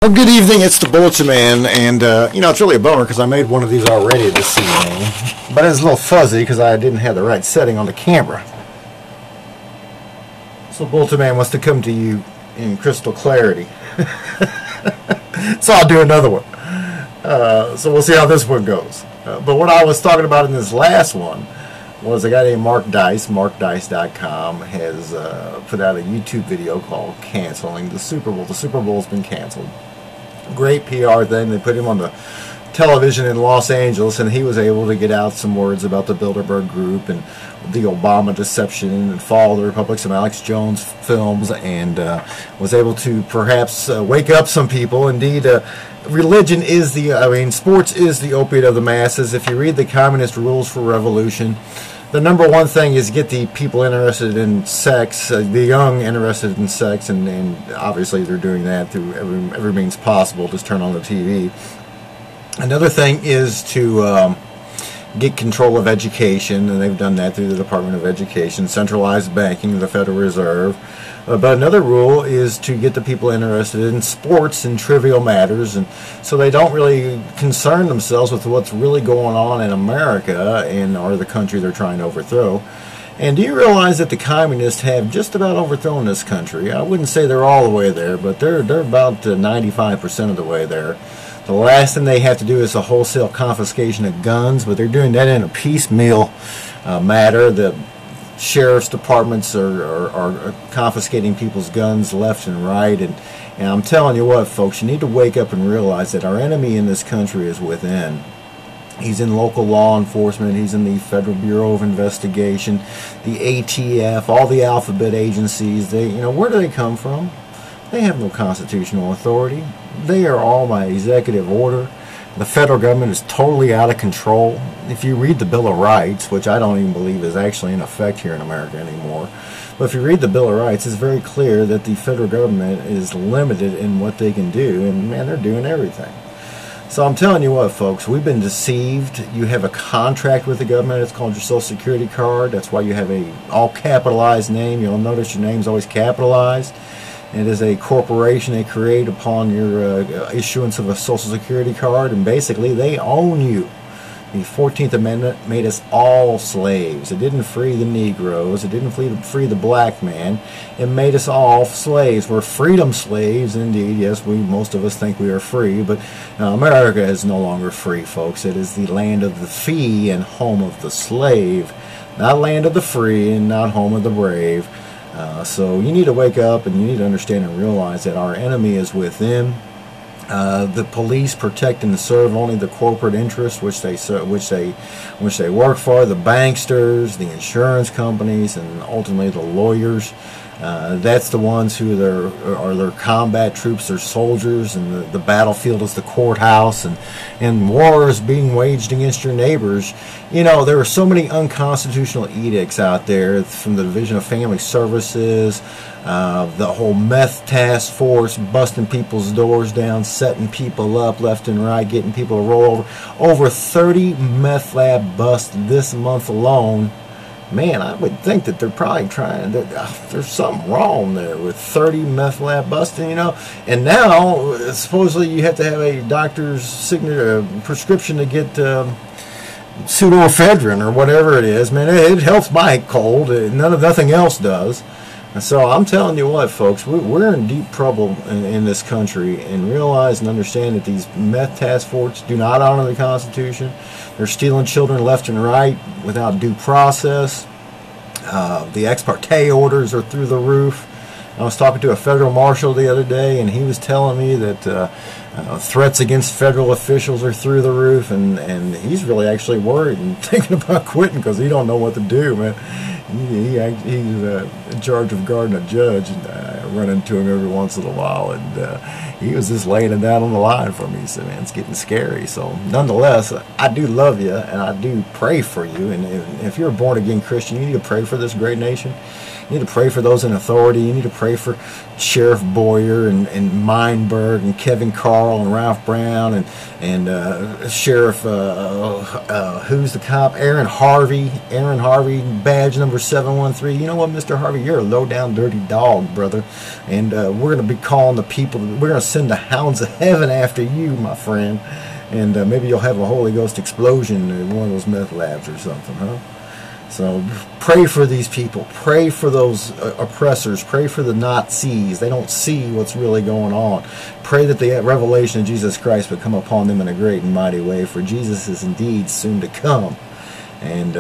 Well, good evening. It's the Bulletinman, and it's really a bummer because I made one of these already this evening, but it's a little fuzzy because I didn't have the right setting on the camera. So Bulletinman wants to come to you in crystal clarity, so I'll do another one. So we'll see how this one goes. But what I was talking about in this last one was a guy named Mark Dice. MarkDice.com has put out a YouTube video called "Canceling the Super Bowl." The Super Bowl's been canceled. Great PR thing. They put him on the television in Los Angeles, and he was able to get out some words about the Bilderberg Group and the Obama deception and Fall of the Republic, some Alex Jones films, and was able to perhaps wake up some people. Indeed, religion is sports is the opiate of the masses. If you read the Communist Rules for Revolution, the number one thing is get the people interested in sex, the young interested in sex, and obviously they're doing that through every means possible. Just turn on the TV. Another thing is to get control of education, and they've done that through the Department of Education, centralized banking, the Federal Reserve. But another rule is to get the people interested in sports and trivial matters, and so they don't really concern themselves with what's really going on in America or the country they're trying to overthrow. And do you realize that the communists have just about overthrown this country? I wouldn't say they're all the way there, but they're about 95% of the way there. The last thing they have to do is a wholesale confiscation of guns, but they're doing that in a piecemeal matter. The sheriff's departments are confiscating people's guns left and right, and I'm telling you what, folks, you need to wake up and realize that our enemy in this country is within. He's in local law enforcement, he's in the Federal Bureau of Investigation, the ATF, all the alphabet agencies. Where do they come from? They have no constitutional authority. They are all by executive order. The federal government is totally out of control. If you read the Bill of Rights, which I don't even believe is actually in effect here in America anymore, but if you read the Bill of Rights, it's very clear that the federal government is limited in what they can do, and man, they're doing everything. So I'm telling you what, folks, we've been deceived. You have a contract with the government. It's called your Social Security card. That's why you have a all capitalized name. You'll notice your name's always capitalized. It is a corporation they create upon your issuance of a Social Security card, and basically they own you. The 14th Amendment made us all slaves. It didn't free the Negroes. It didn't free the black man. It made us all slaves. We're freedom slaves, indeed. Yes, most of us think we are free, but America is no longer free, folks. It is the land of the free and home of the slave, not land of the free and not home of the brave. So you need to wake up, and you need to understand and realize that our enemy is within. The police protect and serve only the corporate interests which they work for. The banksters, the insurance companies, and ultimately the lawyers. That's the ones who are their combat troops, their soldiers, and the battlefield is the courthouse, and war is being waged against your neighbors. There are so many unconstitutional edicts out there from the Division of Family Services, the whole meth task force, busting people's doors down, setting people up left and right, getting people to roll over. Over 30 meth lab busts this month alone. Man, I would think that they're probably trying. There's something wrong there with 30 meth lab busting, And now, supposedly, you have to have a doctor's signature, prescription to get pseudoephedrine or whatever it is. Man, it helps my cold. Nothing else does. And so I'm telling you what, folks, we're in deep trouble in this country, and realize and understand that these meth task forces do not honor the Constitution. They're stealing children left and right without due process. The ex parte orders are through the roof. I was talking to a federal marshal the other day, and he was telling me that threats against federal officials are through the roof, and he's really actually worried and thinking about quitting because he don't know what to do, man. He's in charge of guarding a judge, and I run into him every once in a while, and he was just laying it down on the line for me. He said, man, it's getting scary. So nonetheless, I do love you, and I do pray for you, and if you're a born-again Christian, you need to pray for this great nation. You need to pray for those in authority. You need to pray for Sheriff Boyer and Meinberg and Kevin Carl and Ralph Brown and Sheriff, who's the cop? Aaron Harvey, badge number 713. You know what, Mr. Harvey, you're a low-down, dirty dog, brother. And we're going to be calling the people, we're going to send the hounds of heaven after you, my friend. And maybe you'll have a Holy Ghost explosion in one of those meth labs or something, huh? So pray for these people. Pray for those oppressors. Pray for the Nazis. They don't see what's really going on. Pray that the revelation of Jesus Christ would come upon them in a great and mighty way, for Jesus is indeed soon to come. And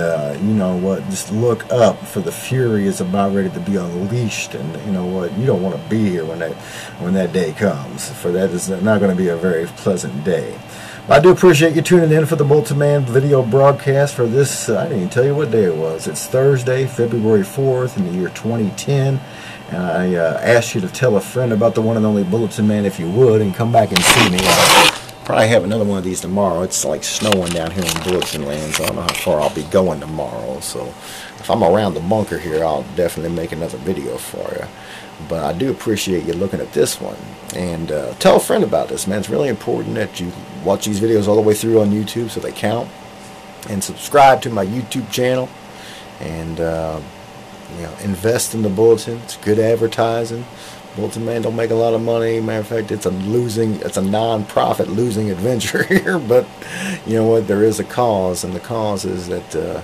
you know what? Just look up, for the fury is about ready to be unleashed. And you know what? You don't want to be here when that day comes, for that is not going to be a very pleasant day. I do appreciate you tuning in for the Bulletinman video broadcast for this. I didn't even tell you what day it was. It's Thursday, February 4th in the year 2010. And I asked you to tell a friend about the one and only Bulletinman if you would, and come back and see me. I'll probably have another one of these tomorrow. It's like snowing down here in Bulletin Land, so I don't know how far I'll be going tomorrow. So if I'm around the bunker here, I'll definitely make another video for you. But I do appreciate you looking at this one. And tell a friend about this, man. It's really important that you watch these videos all the way through on YouTube so they count. And subscribe to my YouTube channel. And you know, invest in the Bulletin. It's good advertising. Bulletinman don't make a lot of money. Matter of fact, it's a non-profit losing adventure here. But you know what? There is a cause, and the cause is that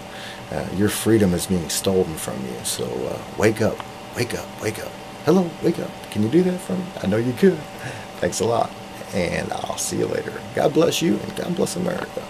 your freedom is being stolen from you. So wake up, wake up, wake up. Hello, wake up. Can you do that for me? I know you could. Thanks a lot. And I'll see you later. God bless you, and God bless America.